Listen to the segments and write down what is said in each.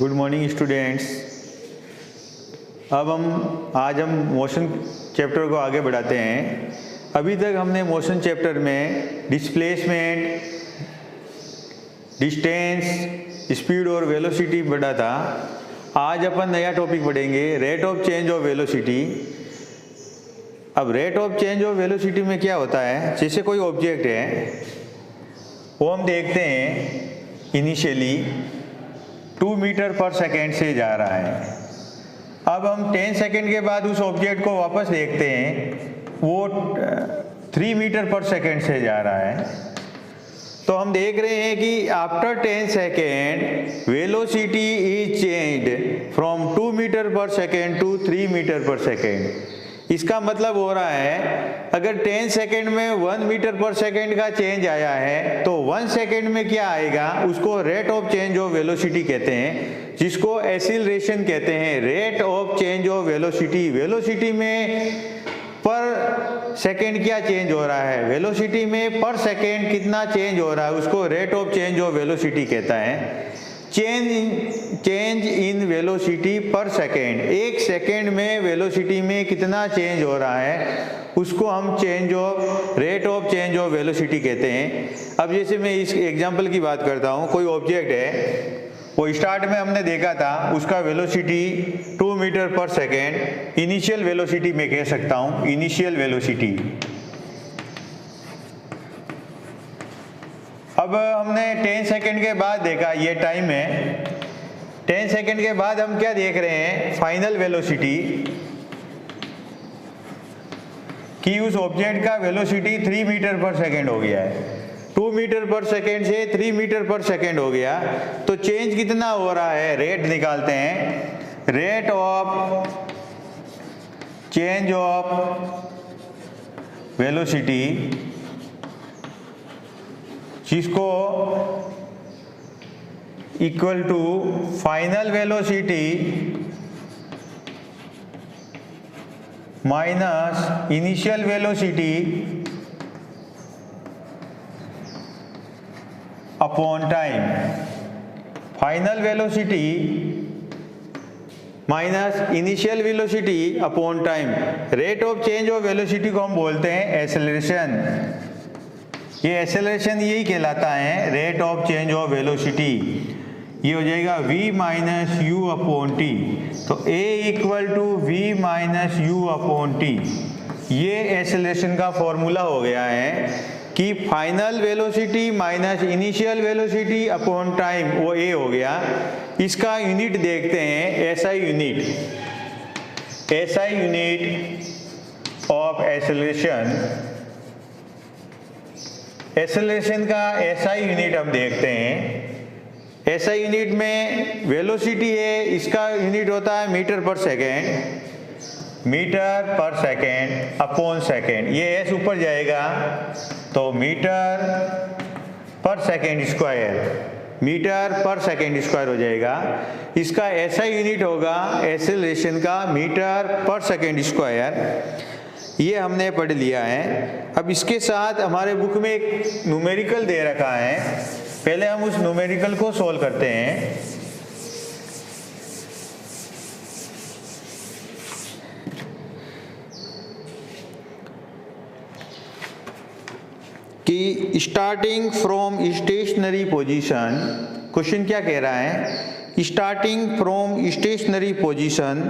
Good morning students. अब आज हम मोशन चैप्टर को आगे बढ़ाते हैं। अभी तक हमने मोशन चैप्टर में डिस्प्लेसमेंट, डिस्टेंस, स्पीड और वेलोसिटी पढ़ा था। आज अपन नया टॉपिक पढ़ेंगे, rate of change of velocity. अब rate of change of velocity में क्या होता है, जैसे कोई ऑब्जेक्ट है वो हम देखते हैं इनिशियली 2 मीटर पर सेकेंड से जा रहा है। अब हम 10 सेकेंड के बाद उस ऑब्जेक्ट को वापस देखते हैं, वो 3 मीटर पर सेकेंड से जा रहा है। तो हम देख रहे हैं कि after 10 second velocity is changed from 2 meter per second to 3 meter per second. इसका मतलब हो रहा है अगर 10 सेकेंड में 1 मीटर पर सेकेंड का चेंज आया है तो 1 सेकेंड में क्या आएगा, उसको rate of change of velocity कहते हैं, जिसको एक्सीलरेशन कहते हैं। Rate of change of velocity, velocity में पर सेकेंड क्या चेंज हो रहा है, वेलोसिटी में पर सेकेंड कितना चेंज हो रहा है, उसको rate of change of velocity कहता है। चेंज इन वेलोसिटी पर सेकेंड, एक सेकेंड में वेलोसिटी में कितना चेंज हो रहा है उसको हम rate of change of velocity कहते हैं। अब जैसे मैं इस एग्जांपल की बात करता हूँ, कोई ऑब्जेक्ट है, वो स्टार्ट में हमने देखा था उसका velocity 2 meter per second, initial velocity में कह सकता हूँ, इनिशियल वेलोसिटी। अब हमने 10 सेकेंड के बाद देखा, ये टाइम है, 10 सेकेंड के बाद हम क्या देख रहे हैं, फाइनल वेलोसिटी, कि उस ऑब्जेक्ट का वेलोसिटी 3 मीटर पर सेकेंड हो गया है। 2 मीटर पर सेकेंड से 3 मीटर पर सेकेंड हो गया, तो चेंज कितना हो रहा है, रेट निकालते हैं। Rate of change of velocity, जिसको equal to final velocity minus initial velocity upon time. Final velocity minus initial velocity upon time. Rate of change of velocity को हम बोलते हैं एक्सेलरेशन। ये एक्सेलरेशन यही कहलाता है, rate of change of velocity. ये हो जाएगा v minus u upon t. तो a equal to v minus u upon t, ये एक्सेलरेशन का फॉर्मूला हो गया है कि final velocity minus initial velocity upon time, वो a हो गया। इसका यूनिट देखते हैं, SI unit, SI unit of acceleration. Acceleration का SI यूनिट हम देखते हैं। SI यूनिट में वेलोसिटी है, इसका यूनिट होता है metre per second, metre per second upon second. ये S ऊपर जाएगा तो metre per second square, metre per second square हो जाएगा। इसका SI यूनिट होगा एक्सेलरेशन का मीटर पर सेकेंड स्क्वायर। ये हमने पढ़ लिया है। अब इसके साथ हमारे बुक में एक न्यूमेरिकल दे रखा है, पहले हम उस न्यूमेरिकल को सॉल्व करते हैं। कि starting from stationary position, question क्या कह रहा है, starting from stationary position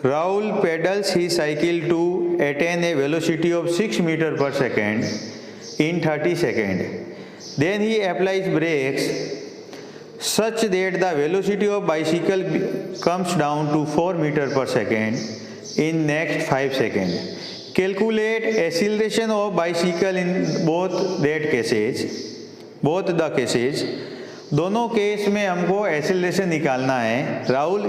Rahul pedals ही cycle to attain a velocity of 6 meter per second in 30 seconds. Then he applies brakes such that the velocity of bicycle comes down to 4 meter per second in next 5 seconds. Calculate acceleration of bicycle in both the cases. दोनों case में हमको acceleration निकालना है। राहुल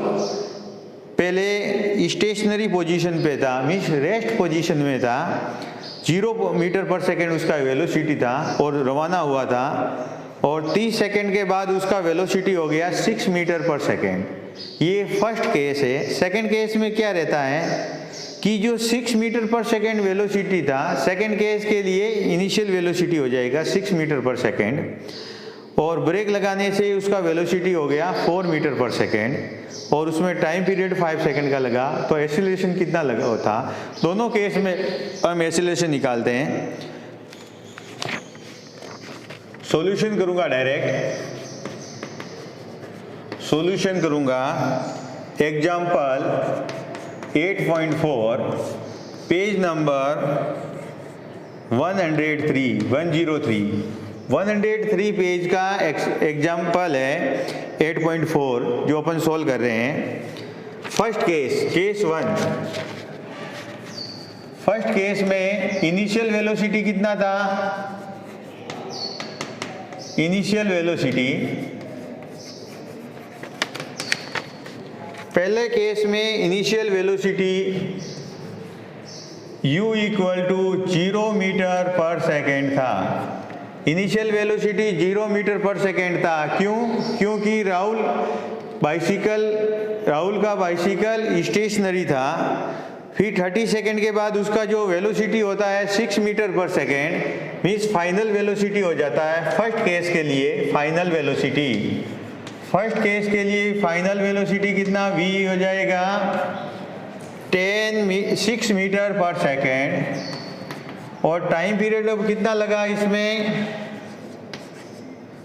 पहले stationery position पे था, means rest position में था, 0 मीटर पर सेकेंड उसका वेलोसिटी था और रवाना हुआ था, और 30 सेकेंड के बाद उसका वेलोसिटी हो गया 6 मीटर पर सेकेंड। ये फर्स्ट केस है। सेकेंड केस में क्या रहता है कि जो 6 मीटर पर सेकेंड वेलोसिटी था, सेकेंड केस के लिए इनिशियल वेलोसिटी हो जाएगा 6 मीटर पर सेकेंड, और ब्रेक लगाने से उसका वेलोसिटी हो गया 4 मीटर पर सेकेंड और उसमें टाइम पीरियड 5 सेकेंड का लगा, तो एक्सीलरेशन कितना लगा होता। दोनों केस में हम एक्सीलरेशन निकालते हैं। सॉल्यूशन करूंगा, डायरेक्ट सॉल्यूशन करूंगा। एग्जाम्पल 8.4 पेज नंबर 103 पेज का एग्जाम्पल है 8.4 जो अपन सोल्व कर रहे हैं। First case 1। फर्स्ट केस में इनिशियल वेलोसिटी कितना था? इनिशियल वेलोसिटी पहले केस में initial velocity u equal to 0 metre per second था। Initial velocity 0 metre per second था। क्यों? क्योंकि राहुल का बाइसिकल स्टेशनरी था। फिर 30 सेकेंड के बाद उसका जो वेलोसिटी होता है 6 metre per second, means final velocity हो जाता है। फर्स्ट केस के लिए फाइनल वेलोसिटी कितना? v हो जाएगा 6 मीटर पर सेकेंड और टाइम पीरियड अब कितना लगा? इसमें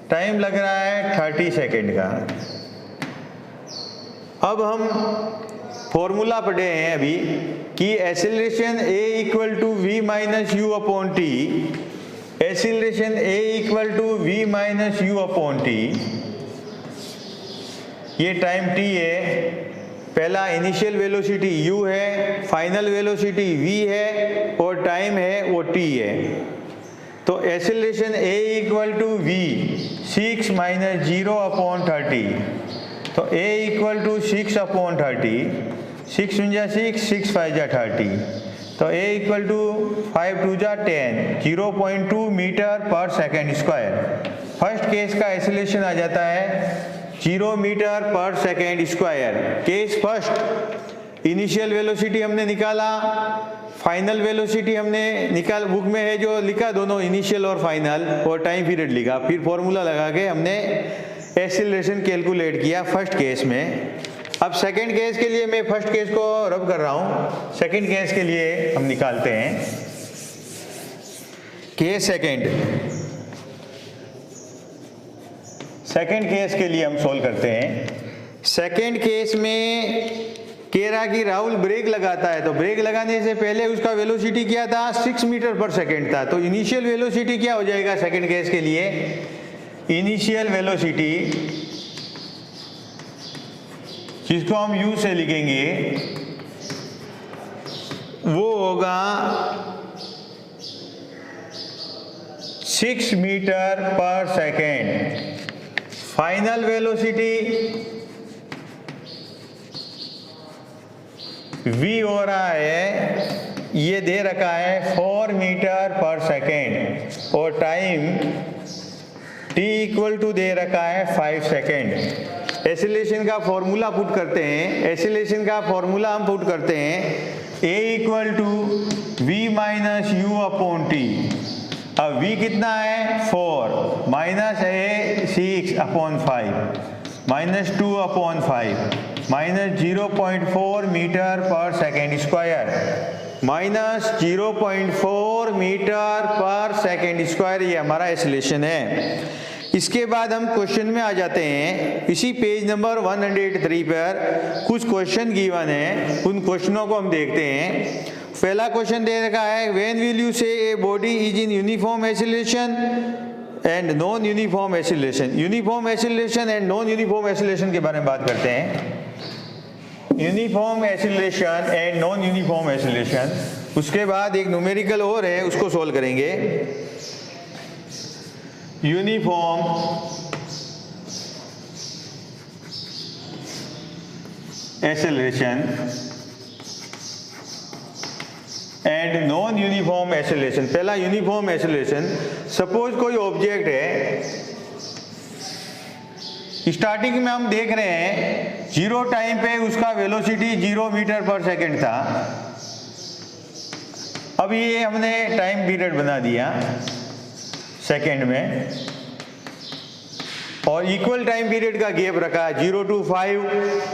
टाइम लग रहा है 30 सेकेंड का। अब हम फॉर्मूला पढ़े हैं अभी कि acceleration a equal to v minus u upon t. Acceleration a equal to v minus u upon t, ये टाइम t है। पहला इनिशियल वेलोसिटी u है, फाइनल वेलोसिटी v है और टाइम है वो t है। तो acceleration a equal to v 6 minus 0 upon 30, तो a इक्वल टू 6 अपॉन 30, 6 × 6 5 30, तो a equal to 5 2 10, 0.2 metre per second square. First case का एक्सीलरेशन आ जाता है 0 metre per second square. Case first, initial velocity हमने निकाला, फाइनल वेलोसिटी हमने निकाल, book में है जो लिखा दोनों इनिशियल और फाइनल, और टाइम पीरियड लिखा। फिर फॉर्मूला लगा के हमने एक्सीलरेशन कैलकुलेट किया फर्स्ट केस में। अब सेकेंड केस के लिए मैं फर्स्ट केस को रब कर रहा हूँ। सेकेंड केस के लिए हम निकालते हैं केस सेकेंड केस के लिए हम सोल्व करते हैं। सेकेंड केस में कह रहा कि राहुल ब्रेक लगाता है, तो ब्रेक लगाने से पहले उसका वेलोसिटी क्या था? 6 मीटर पर सेकेंड था। तो इनिशियल वेलोसिटी क्या हो जाएगा सेकेंड केस के लिए? इनिशियल वेलोसिटी जिसको हम u से लिखेंगे वो होगा 6 metre per second. Final velocity v हो रहा है, ये दे रखा है 4 मीटर पर सेकेंड और टाइम t इक्वल टू दे रखा है 5 सेकेंड। एक्सीलरेशन का फॉर्मूला पुट करते हैं। एक्सीलरेशन का फॉर्मूला हम पुट करते हैं a equal to v minus u upon t. अब v कितना है? 4 माइनस है 6 upon 5 minus 2 upon 5 minus 0.4 meter per second square, minus 0.4 meter per second square, ये हमारा एक्सीलरेशन है। इसके बाद हम क्वेश्चन में आ जाते हैं। इसी पेज नंबर 103 पर कुछ क्वेश्चन गिवन है, उन क्वेश्चनों को हम देखते हैं। पहला क्वेश्चन दे रखा है व्हेन विल यू से a body is in uniform acceleration and non uniform acceleration. Uniform acceleration and non uniform acceleration के बारे में बात करते हैं। Uniform acceleration and non uniform acceleration, उसके बाद एक न्यूमेरिकल और है उसको सोल्व करेंगे। Uniform acceleration and non uniform acceleration. पहला यूनिफॉर्म एक्सीलरेशन, सपोज कोई ऑब्जेक्ट है, स्टार्टिंग में हम देख रहे हैं 0 टाइम पे उसका वेलोसिटी 0 मीटर पर सेकेंड था। अब ये हमने टाइम पीरियड बना दिया सेकेंड में। और इक्वल टाइम पीरियड का गैप रखा, 0 to 5,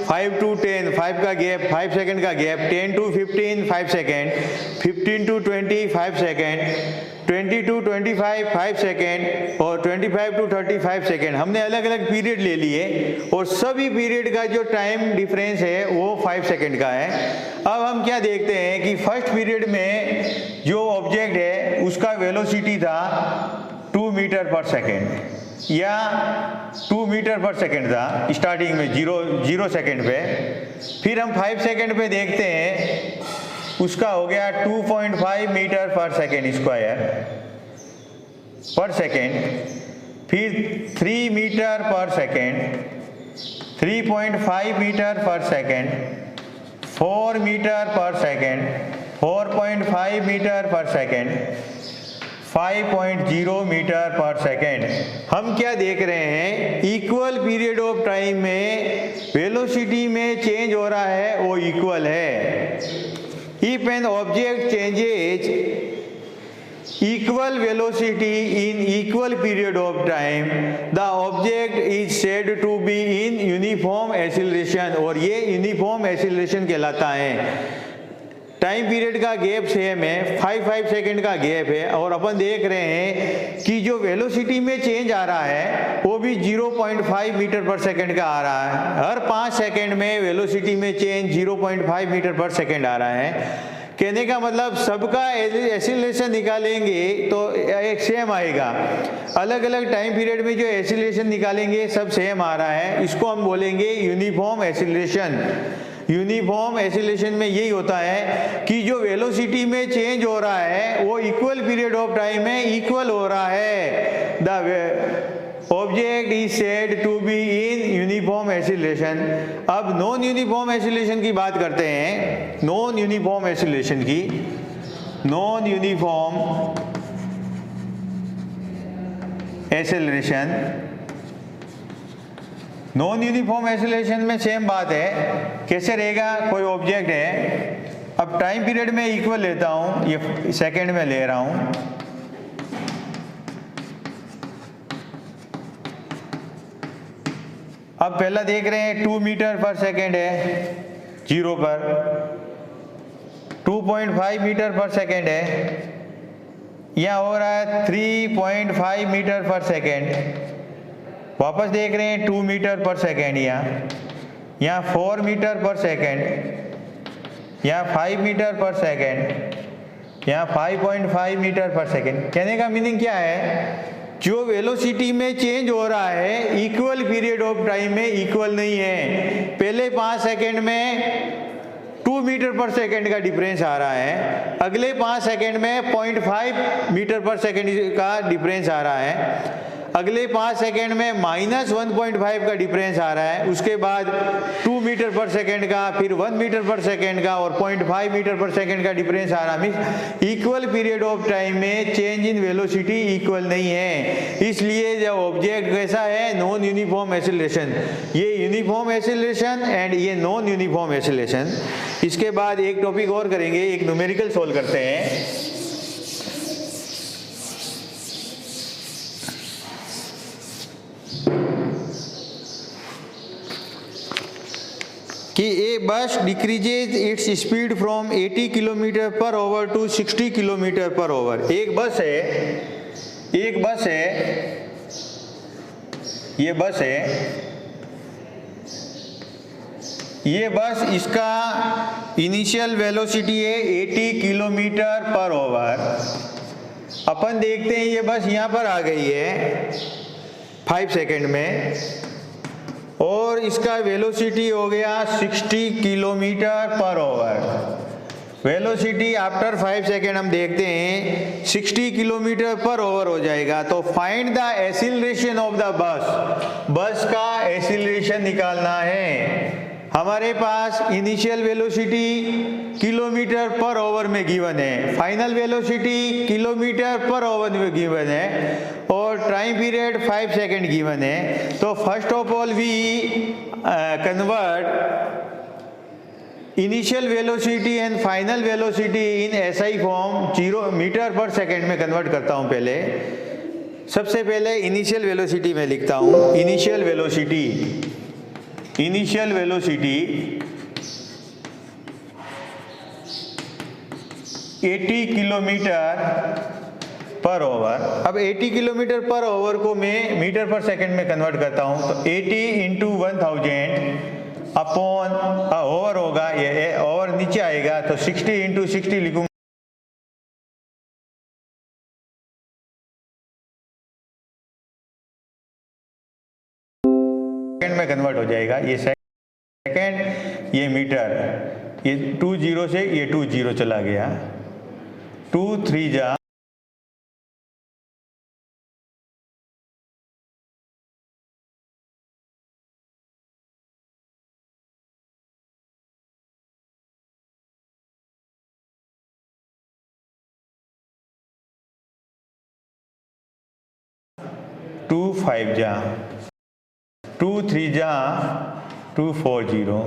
5 to 10, 5 का गैप, 5 सेकेंड का gap, 10 to 15 5 second, 15 to 20 5 second, 20 to 25 5 second और 25 to 30 5 सेकेंड। हमने अलग अलग पीरियड ले लिए और सभी पीरियड का जो टाइम डिफरेंस है वो 5 सेकेंड का है। अब हम क्या देखते हैं कि फर्स्ट पीरियड में जो ऑब्जेक्ट है उसका वेलोसिटी था 2 मीटर पर सेकेंड या 2 मीटर पर सेकेंड था स्टार्टिंग में, 0 सेकेंड पे। फिर हम 5 सेकेंड पे देखते हैं उसका हो गया 2.5 मीटर पर सेकेंड स्क्वायर पर सेकेंड, फिर 3 meter per second, 3.5 meter per second, 4 meter per second, 4.5 meter per second, 5.0 meter per second. हम क्या देख रहे हैं, इक्वल पीरियड ऑफ टाइम में वेलोसिटी में चेंज हो रहा है वो इक्वल है। If an object changes equal velocity in equal period of time the object is said to be in uniform acceleration, और ये यूनिफॉर्म एक्सीलरेशन कहलाता है। टाइम पीरियड का गैप सेम है, 5 सेकेंड का गैप है और अपन देख रहे हैं कि जो वेलोसिटी में चेंज आ रहा है वो भी 0.5 मीटर पर सेकेंड का आ रहा है। हर 5 सेकेंड में वेलोसिटी में चेंज 0.5 मीटर पर सेकेंड आ रहा है। कहने का मतलब सबका एक्सीलरेशन निकालेंगे तो एक सेम आएगा, अलग अलग टाइम पीरियड में जो एक्सीलरेशन निकालेंगे सब सेम आ रहा है। इसको हम बोलेंगे यूनिफॉर्म एक्सीलरेशन। यूनिफॉर्म एक्सीलरेशन में यही होता है कि जो वेलोसिटी में चेंज हो रहा है वो इक्वल पीरियड ऑफ टाइम में इक्वल हो रहा है। The object is said to be in uniform acceleration. अब नॉन यूनिफॉर्म एक्सीलरेशन की बात करते हैं। नॉन यूनिफॉर्म एक्सीलरेशन की, non uniform acceleration, non uniform acceleration में सेम बात है। कैसे रहेगा, कोई ऑब्जेक्ट है, अब टाइम पीरियड में इक्वल लेता हूं, ये सेकंड में ले रहा हूं, अब पहला देख रहे हैं 2 मीटर पर सेकेंड है 0 पर, 2.5 मीटर पर सेकेंड है, यहाँ हो रहा है 3.5 मीटर पर सेकेंड, वापस देख रहे हैं 2 मीटर पर सेकेंड, यहाँ 4 मीटर पर सेकेंड, यहाँ 5 मीटर पर सेकेंड, यहाँ 5.5 मीटर पर सेकेंड। कहने का मीनिंग क्या है, जो वेलोसिटी में चेंज हो रहा है इक्वल पीरियड ऑफ टाइम में इक्वल नहीं है। पहले 5 सेकेंड में 2 मीटर पर सेकेंड का डिफरेंस आ रहा है, अगले 5 सेकेंड में 0.5 मीटर पर सेकेंड का डिफरेंस आ रहा है, अगले 5 सेकेंड में -1.5 का डिफरेंस आ रहा है, उसके बाद 2 मीटर पर सेकेंड का, फिर 1 मीटर पर सेकेंड का और 0.5 मीटर पर सेकेंड का डिफरेंस आ रहा है। Means equal period of time में चेंज इन वेलोसिटी इक्वल नहीं है। इसलिए जब ऑब्जेक्ट कैसा है, नॉन यूनिफॉर्म एक्सीलरेशन, ये यूनिफॉर्म एक्सीलरेशन एंड ये नॉन यूनिफॉर्म एक्सीलरेशन। इसके बाद एक टॉपिक और करेंगे, एक न्यूमेरिकल सोल्व करते हैं। कि a bus decreases its speed from 80 kilometer per hour to 60 kilometer per hour. एक बस है, ये बस इसका इनिशियल वेलोसिटी है 80 किलोमीटर पर आवर। अपन देखते हैं ये बस यहाँ पर आ गई है 5 सेकेंड में और इसका वेलोसिटी हो गया 60 kilometer per our. Velocity after 5 second हम देखते हैं 60 किलोमीटर पर आवर हो जाएगा। तो find the acceleration of the bus का एक्सीलरेशन निकालना है। हमारे पास initial velocity kilometre per hour में गिवन है, final velocity kilometre per hour में गिवन है और टाइम पीरियड 5 सेकेंड गिवन है। तो first of all we convert initial velocity and final velocity in SI form, 0 metre per second में convert करता हूं पहले। सबसे पहले इनिशियल वेलोसिटी में लिखता हूँ। Initial velocity 80 kilometer per our. अब 80 किलोमीटर पर आवर को मैं मीटर पर सेकंड में कन्वर्ट करता हूँ, तो 80 इंटू 1000 अपॉन ओवर होगा, ये ओवर नीचे आएगा तो 60 इंटू 60 लिखूंगा, सेकंड में कन्वर्ट हो जाएगा। ये सेकंड, ये मीटर, ये 2 0 से ये 2 0 चला गया, 2 3 जा 2 5 जा 2 3 जा 2 4 0,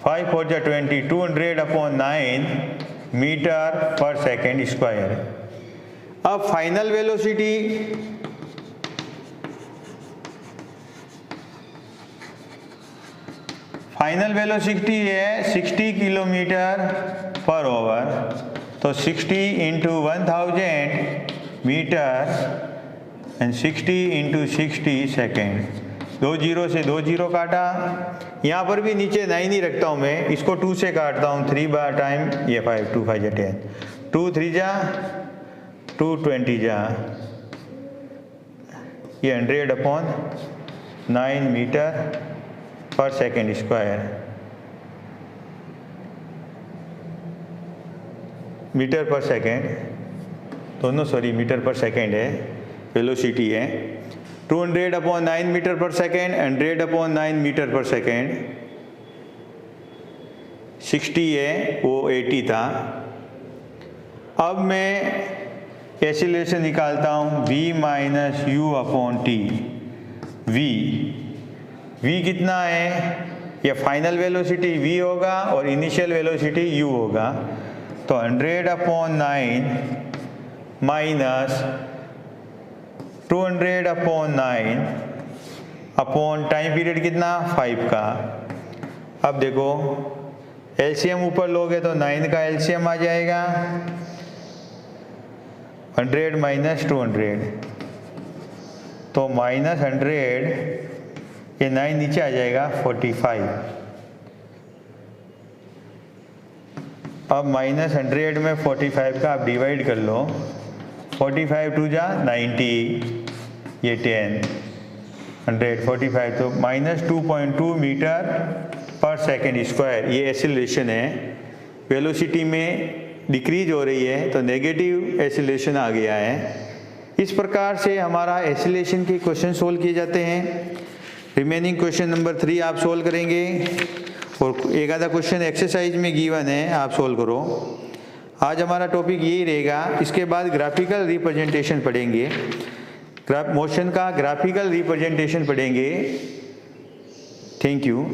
5 4 जा 20, 200 upon 9 meter per second square. अब फाइनल वेलोसिटी है 60 किलोमीटर पर आवर, तो 60 into 1000 meter and 60 into 60 second. 2 0 से 2 0 काटा, यहाँ पर भी नीचे 9 ही रखता हूँ मैं, इसको 2 से काटता हूँ, 3 बार टाइम ये 5, 2 5 जा 10, 2 3 जा 2 20 जा, ये 100 upon 9 meter per second square. Metre per second दोनों, सॉरी मीटर पर सेकेंड है, वेलोसिटी है 200 upon 9 meter per second, 100 upon 9 meter per second, 60 है वो 80 था। अब मैं एक्सीलरेशन निकालता हूँ v minus u upon T. v कितना है, ये फाइनल वेलोसिटी v होगा और इनिशियल वेलोसिटी u होगा, तो 100 upon 9 minus 200 upon 9 upon time period कितना 5 का। अब देखो एलसीएम ऊपर लोगे तो 9 का एलसीएम आ जाएगा, 100 माइनस 200, तो माइनस 100, ये 9 नीचे आ जाएगा 45। अब माइनस 100 में 45 का आप डिवाइड कर लो, 45 2 जा 90, ये 10, 100 45, तो minus 2.2 metre per second square. ये एक्सीलरेशन है, वेलोसिटी में डिक्रीज हो रही है तो नेगेटिव एक्सीलरेशन आ गया है। इस प्रकार से हमारा एक्सीलरेशन के क्वेश्चन सोल्व किए जाते हैं। रिमेनिंग क्वेश्चन नंबर 3 आप सोल्व करेंगे और एक आधा क्वेश्चन एक्सरसाइज में गिवन है, आप सोल्व करो। आज हमारा टॉपिक यही रहेगा। इसके बाद ग्राफिकल रिप्रेजेंटेशन पढ़ेंगे, मोशन का ग्राफिकल रिप्रेजेंटेशन पढ़ेंगे। Thank you.